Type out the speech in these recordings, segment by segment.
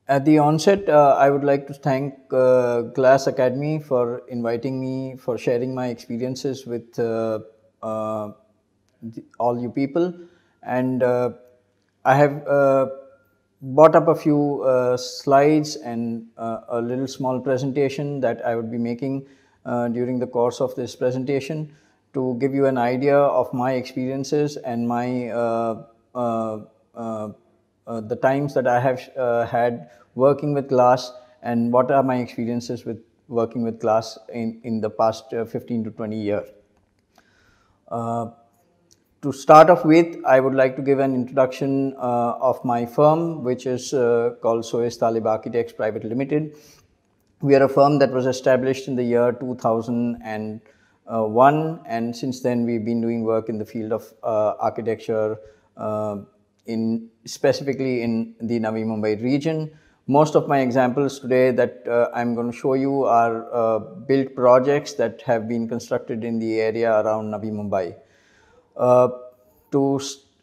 At the onset, I would like to thank Glass Academy for inviting me, for sharing my experiences with uh, all you people. And I have brought up a few slides and a little small presentation that I would be making during the course of this presentation to give you an idea of my experiences and my uh, uh, the times that I have had working with glass and what are my experiences with working with glass in the past 15 to 20 years. Uh, to start off with, I would like to give an introduction of my firm, which is called Soez Talib Architects Private Limited. We are a firm that was established in the year 2001, and since then we've been doing work in the field of architecture, specifically in the Navi Mumbai region. Most of my examples today that I'm going to show you are built projects that have been constructed in the area around Navi Mumbai. Uh, to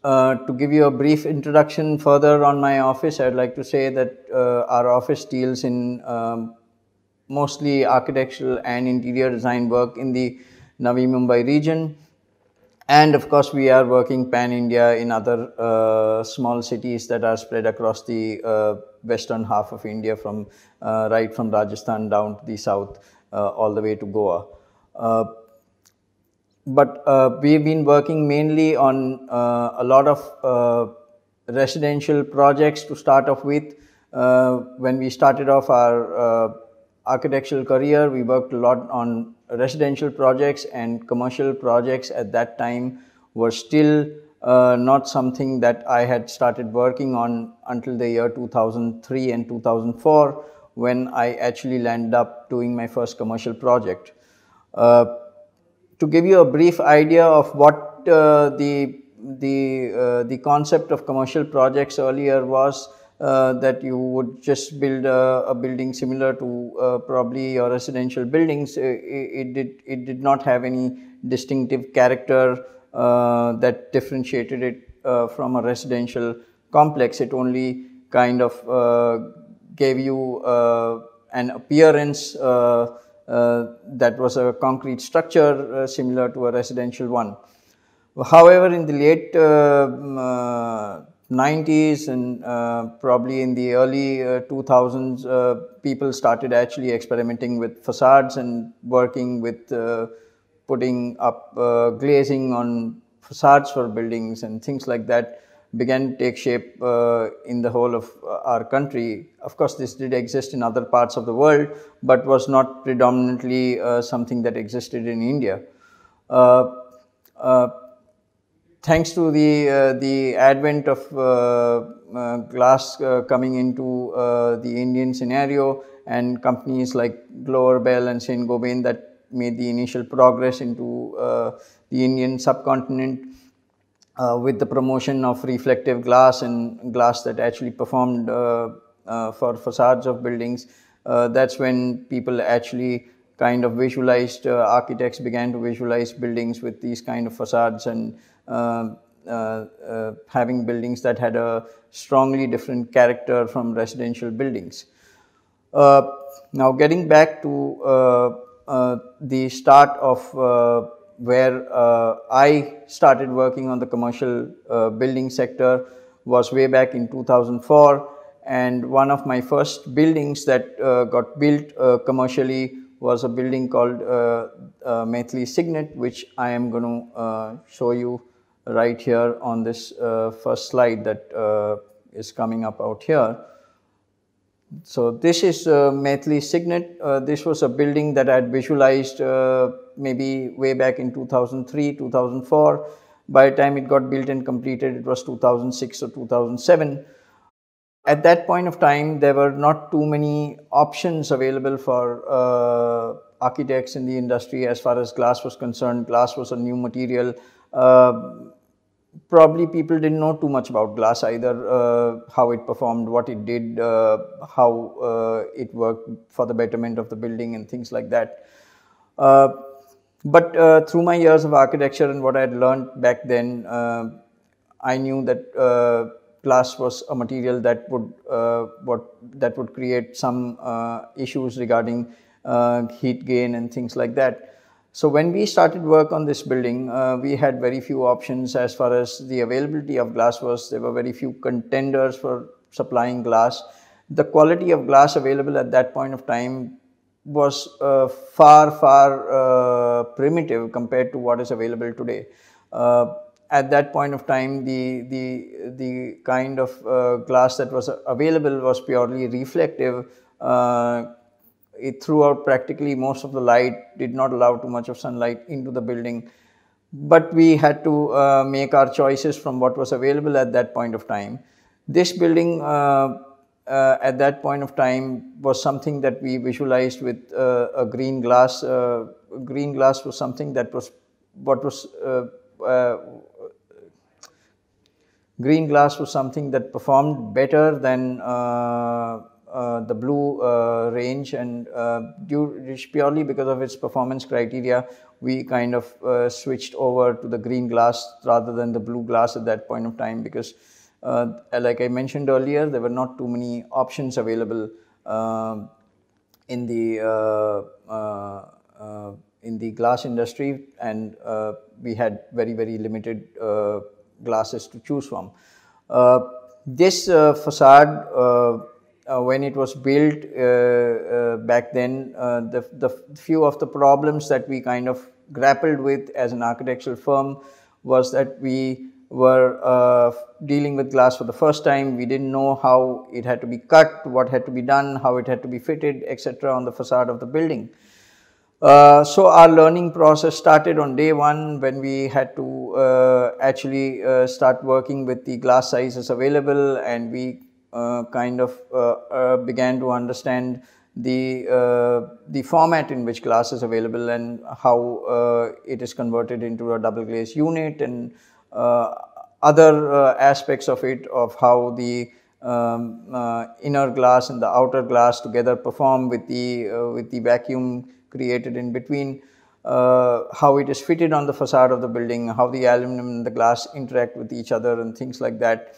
to give you a brief introduction further on my office, I'd like to say that our office deals in mostly architectural and interior design work in the Navi Mumbai region. And of course, we are working pan-India in other small cities that are spread across the western half of India, from right from Rajasthan down to the south, all the way to Goa. But we've been working mainly on a lot of residential projects to start off with. When we started off our architectural career, we worked a lot on residential projects, and commercial projects at that time were still not something that I had started working on until the year 2003 and 2004, when I actually landed up doing my first commercial project. To give you a brief idea of what the concept of commercial projects earlier was, that you would just build a building similar to probably your residential buildings. It did not have any distinctive character that differentiated it from a residential complex. It only kind of gave you an appearance that was a concrete structure similar to a residential one. However, in the late 90s and probably in the early 2000s, people started actually experimenting with facades and working with putting up glazing on facades for buildings, and things like that began to take shape in the whole of our country. Of course, this did exist in other parts of the world, but was not predominantly something that existed in India. Uh, uh, Thanks to the advent of glass coming into the Indian scenario, and companies like Glover Bell and Saint Gobain that made the initial progress into the Indian subcontinent, with the promotion of reflective glass and glass that actually performed for facades of buildings. That's when people actually kind of visualized, architects began to visualize buildings with these kind of facades, and having buildings that had a strongly different character from residential buildings. Uh, Now, getting back to the start of where I started working on the commercial building sector was way back in 2004, and one of my first buildings that got built commercially was a building called Maithili Signet, which I am going to show you right here on this first slide that is coming up out here. So this is Maithili Signet. This was a building that I had visualized maybe way back in 2003, 2004. By the time it got built and completed, it was 2006 or 2007. At that point of time, there were not too many options available for architects in the industry as far as glass was concerned. Glass was a new material. Probably people didn't know too much about glass either, how it performed, what it did, how it worked for the betterment of the building and things like that. But through my years of architecture and what I had learned back then, I knew that glass was a material that would create some issues regarding heat gain and things like that. So when we started work on this building, we had very few options as far as the availability of glass was. There were very few contenders for supplying glass. The quality of glass available at that point of time was far primitive compared to what is available today. At that point of time, the kind of glass that was available was purely reflective. It threw out practically most of the light, did not allow too much of sunlight into the building. But we had to make our choices from what was available at that point of time. This building at that point of time was something that we visualized with a green glass. Green glass was something that was green glass was something that performed better than the blue range, and purely because of its performance criteria, we kind of switched over to the green glass rather than the blue glass at that point of time, because like I mentioned earlier, there were not too many options available in the glass industry, and we had very limited glasses to choose from. This facade, when it was built back then, the few of the problems that we kind of grappled with as an architectural firm was that we were dealing with glass for the first time. We didn't know how it had to be cut, what had to be done, how it had to be fitted, etc. on the facade of the building. So our learning process started on day one, when we had to actually start working with the glass sizes available, and we kind of began to understand the format in which glass is available and how it is converted into a double glaze unit, and other aspects of it, of how the inner glass and the outer glass together perform with the vacuum created in between, how it is fitted on the facade of the building, how the aluminum and the glass interact with each other, and things like that.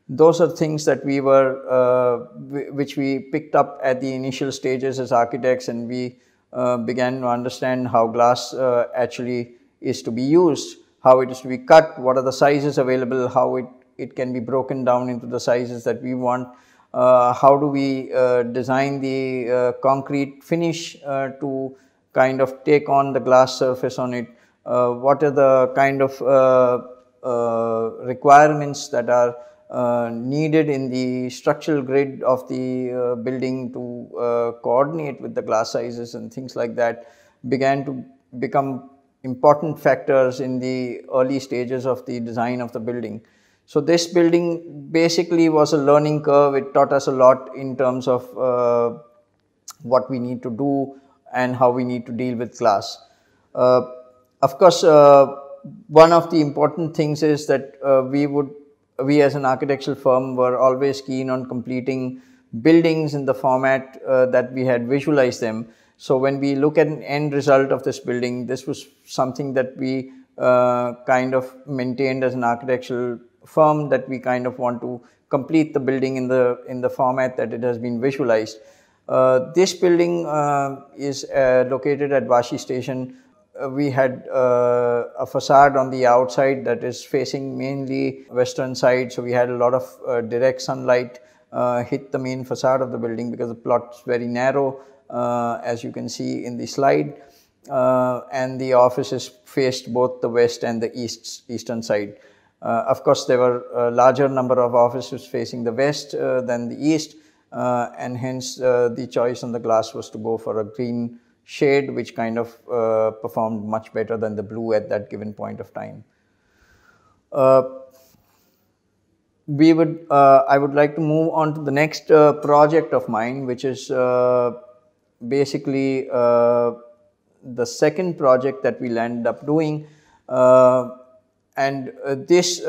Those are things that we were, which we picked up at the initial stages as architects, and we began to understand how glass actually is to be used, how it is to be cut, what are the sizes available, how it can be broken down into the sizes that we want. How do we design the concrete finish to kind of take on the glass surface on it? What are the kind of requirements that are needed in the structural grid of the building to coordinate with the glass sizes, and things like that began to become important factors in the early stages of the design of the building. So this building basically was a learning curve. It taught us a lot in terms of what we need to do and how we need to deal with glass. Of course, one of the important things is that we as an architectural firm were always keen on completing buildings in the format that we had visualized them. So when we look at an end result of this building, this was something that we kind of maintained as an architectural firm, that we kind of want to complete the building in the format that it has been visualized. This building is located at Vashi Station. We had a facade on the outside that is facing mainly western side, so we had a lot of direct sunlight hit the main facade of the building, because the plot is very narrow, as you can see in the slide, and the offices faced both the west and the eastern side. Of course, there were a larger number of offices facing the west than the east, and hence the choice on the glass was to go for a green shade, which kind of performed much better than the blue at that given point of time. I would like to move on to the next project of mine, which is basically the second project that we'll end up doing. And this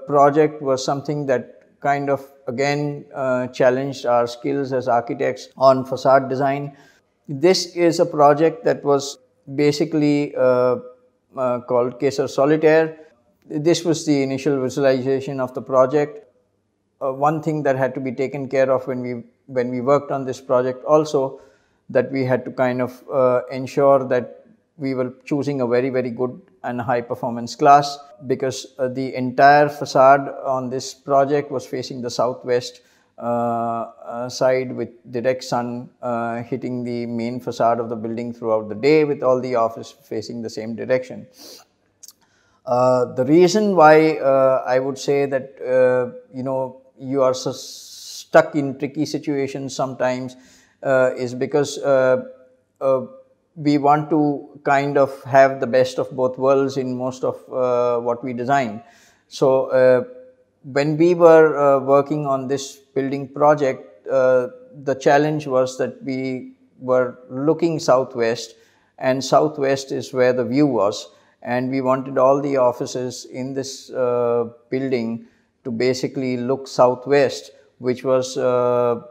project was something that kind of again challenged our skills as architects on facade design. This is a project that was basically called Kesar Solitaire. this was the initial visualization of the project. One thing that had to be taken care of when we worked on this project also, that we had to kind of ensure that we were choosing a very good and high performance glass, because the entire facade on this project was facing the southwest side, with direct sun hitting the main facade of the building throughout the day, with all the office facing the same direction. The reason why I would say that you are so stuck in tricky situations sometimes is because we want to kind of have the best of both worlds in most of what we design. So when we were working on this building project, the challenge was that we were looking southwest, and southwest is where the view was, and we wanted all the offices in this building to basically look southwest, which was the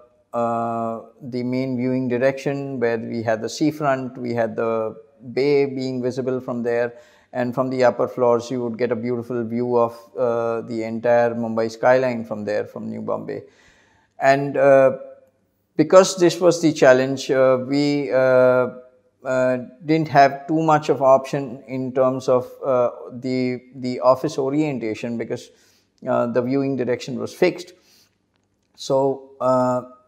main viewing direction, where we had the seafront, we had the bay being visible from there, and from the upper floors you would get a beautiful view of the entire Mumbai skyline from there, from New Bombay. And because this was the challenge, we didn't have too much of option in terms of the office orientation, because the viewing direction was fixed. So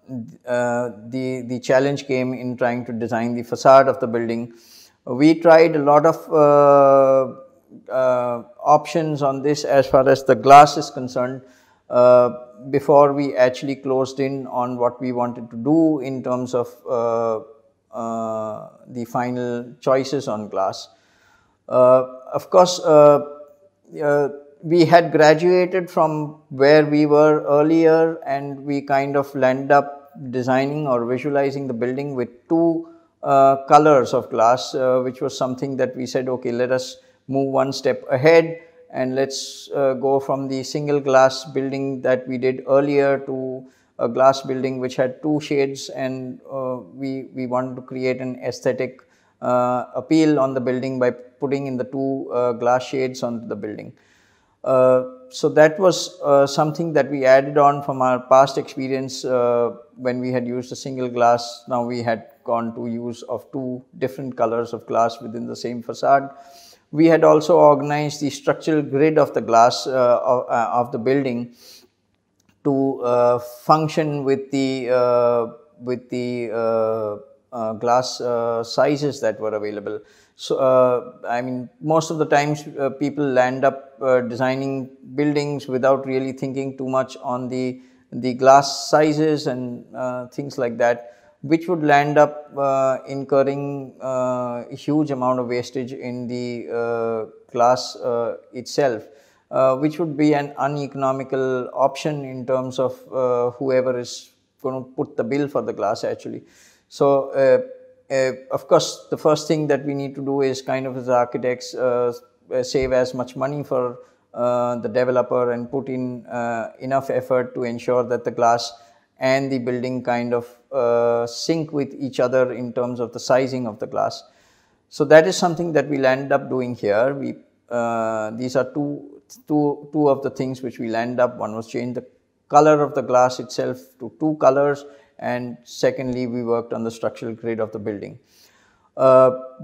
the challenge came in trying to design the facade of the building. We tried a lot of options on this as far as the glass is concerned, before we actually closed in on what we wanted to do in terms of the final choices on glass. Of course, we had graduated from where we were earlier, and we kind of landed up designing or visualizing the building with two colors of glass, which was something that we said, okay, let us move one step ahead, and let's go from the single glass building that we did earlier to a glass building which had two shades, and we wanted to create an aesthetic appeal on the building by putting in the two glass shades onto the building. So that was something that we added on from our past experience when we had used a single glass. Now we had gone to use of two different colors of glass within the same facade. We had also organized the structural grid of the glass of the building to function with the glass sizes that were available. So I mean, most of the times people land up designing buildings without really thinking too much on the glass sizes and things like that, which would land up incurring a huge amount of wastage in the glass itself, which would be an uneconomical option in terms of whoever is going to put the bill for the glass actually. So of course, the first thing that we need to do is kind of, as architects, save as much money for the developer and put in enough effort to ensure that the glass and the building kind of sync with each other in terms of the sizing of the glass. So that is something that we'll end up doing here. These are two of the things which we'll end up. One was change the color of the glass itself to two colors, and secondly, we worked on the structural grid of the building.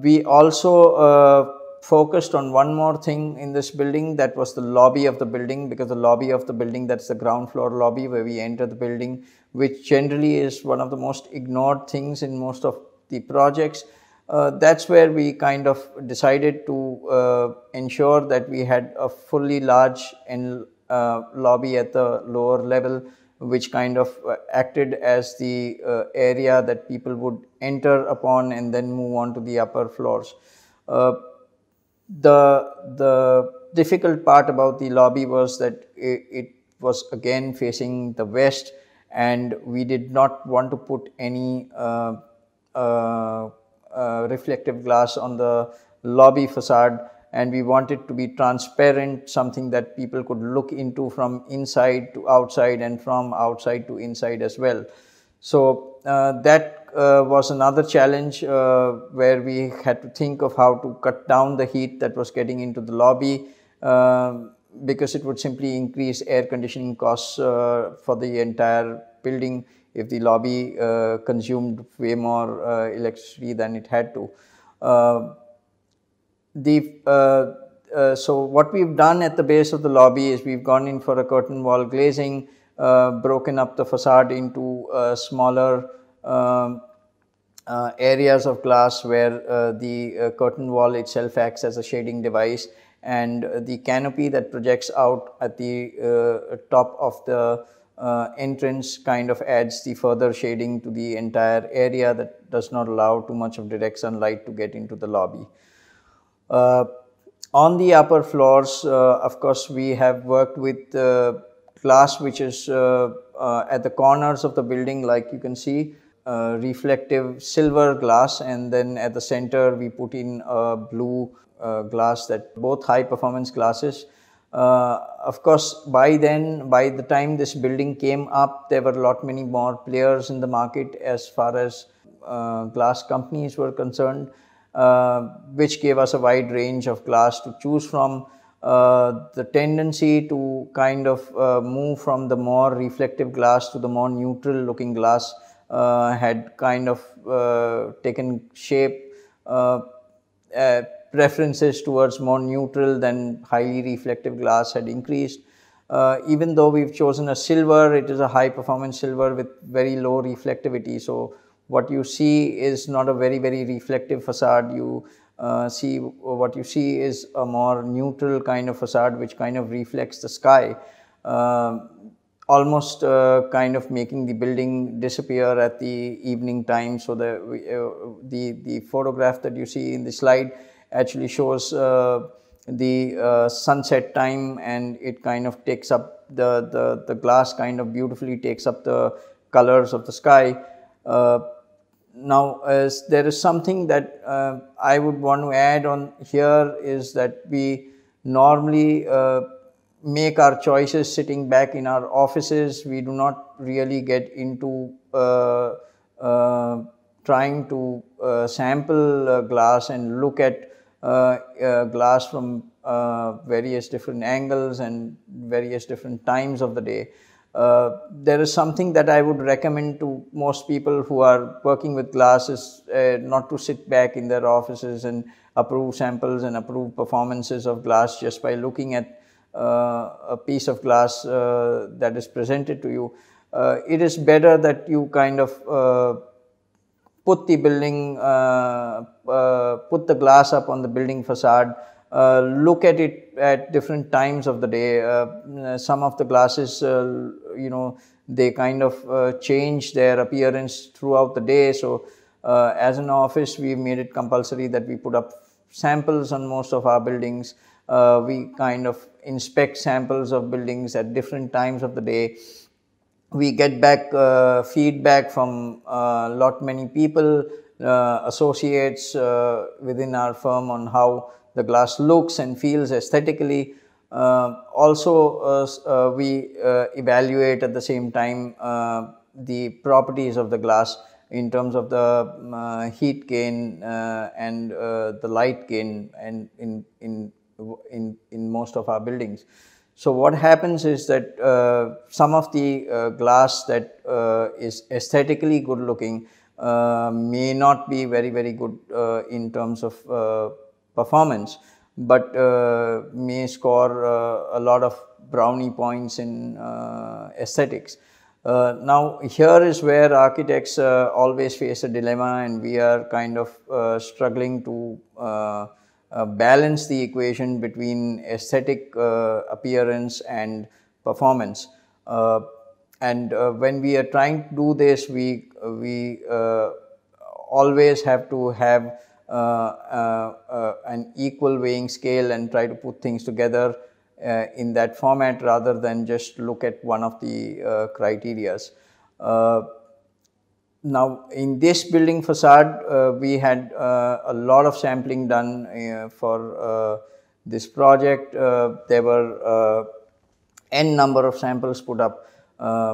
We also focused on one more thing in this building, that was the lobby of the building, because the lobby of the building, that's the ground floor lobby where we enter the building, which generally is one of the most ignored things in most of the projects. That's where we kind of decided to ensure that we had a fully large lobby at the lower level, which kind of acted as the area that people would enter upon and then move on to the upper floors. The difficult part about the lobby was that it was again facing the west, and we did not want to put any reflective glass on the lobby facade, and we wanted to be transparent, something that people could look into from inside to outside and from outside to inside as well. So that was another challenge where we had to think of how to cut down the heat that was getting into the lobby because it would simply increase air conditioning costs for the entire building if the lobby consumed way more electricity than it had to. So what we've done at the base of the lobby is we've gone in for a curtain wall glazing, broken up the facade into smaller areas of glass where the curtain wall itself acts as a shading device, and the canopy that projects out at the top of the entrance kind of adds the further shading to the entire area that does not allow too much of direct sunlight to get into the lobby. On the upper floors, of course, we have worked with glass which is at the corners of the building, like you can see, reflective silver glass, and then at the center we put in a blue glass, that both high performance glasses. Of course, by the time this building came up, there were a lot many more players in the market as far as glass companies were concerned, which gave us a wide range of glass to choose from. The tendency to kind of move from the more reflective glass to the more neutral looking glass had kind of taken shape. Preferences towards more neutral than highly reflective glass had increased. Even though we've chosen a silver, it is a high performance silver with very low reflectivity. So what you see is not a very reflective facade. What you see is a more neutral kind of facade which kind of reflects the sky, almost kind of making the building disappear at the evening time. So the photograph that you see in the slide actually shows the sunset time, and it kind of takes up the glass kind of beautifully takes up the colors of the sky. Now, as there is something that I would want to add on here, is that we normally make our choices sitting back in our offices. We do not really get into trying to sample glass and look at glass from various different angles and various different times of the day. There is something that I would recommend to most people who are working with glass is not to sit back in their offices and approve samples and approve performances of glass just by looking at a piece of glass that is presented to you. It is better that you kind of put the glass up on the building facade, look at it at different times of the day. Some of the glasses, they kind of change their appearance throughout the day. So as an office, we've made it compulsory that we put up samples on most of our buildings. We kind of inspect samples of buildings at different times of the day. We get back feedback from many people, associates within our firm, on how the glass looks and feels aesthetically. Also, we evaluate at the same time the properties of the glass in terms of the heat gain and the light gain, and in most of our buildings. So what happens is that some of the glass that is aesthetically good looking may not be very good in terms of performance, but may score a lot of brownie points in aesthetics. Now here is where architects always face a dilemma, and we are kind of struggling to balance the equation between aesthetic appearance and performance. And when we are trying to do this, we always have to have an equal weighing scale and try to put things together in that format, rather than just look at one of the criterias. Now, in this building facade, we had a lot of sampling done for this project. There were n number of samples put up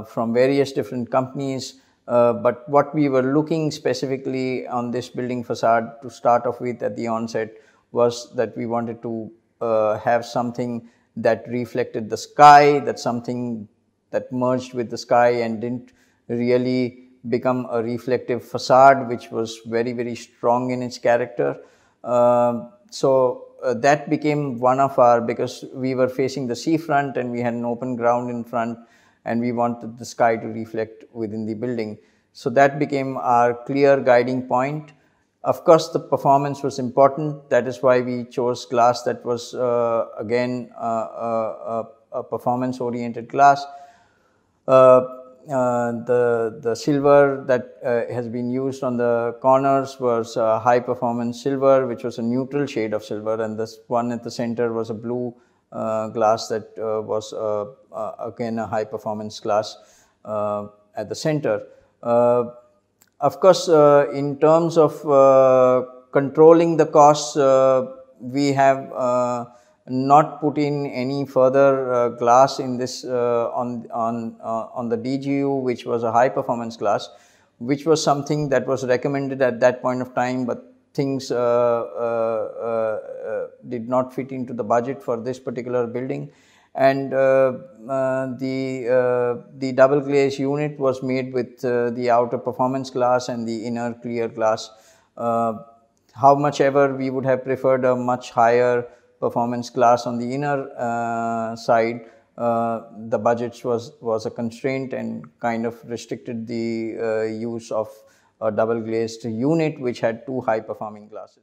from various different companies. But what we were looking specifically on this building facade to start off with at the onset was that we wanted to have something that reflected the sky, that something that merged with the sky and didn't really become a reflective facade, which was very, very strong in its character. That became one of our, because we were facing the seafront and we had an open ground in front, and we wanted the sky to reflect within the building. So that became our clear guiding point. Of course, the performance was important. That is why we chose glass that was again a performance-oriented glass. The silver that has been used on the corners was high performance silver, which was a neutral shade of silver, and this one at the center was a blue glass that was again a high performance glass at the center. Of course, in terms of controlling the costs, we have not put in any further glass in this on the DGU, which was a high performance glass, which was something that was recommended at that point of time, but things did not fit into the budget for this particular building. And the double glaze unit was made with the outer performance glass and the inner clear glass. How much ever we would have preferred a much higher performance glass on the inner side, the budget was a constraint and kind of restricted the use of a double glazed unit which had two high performing glasses.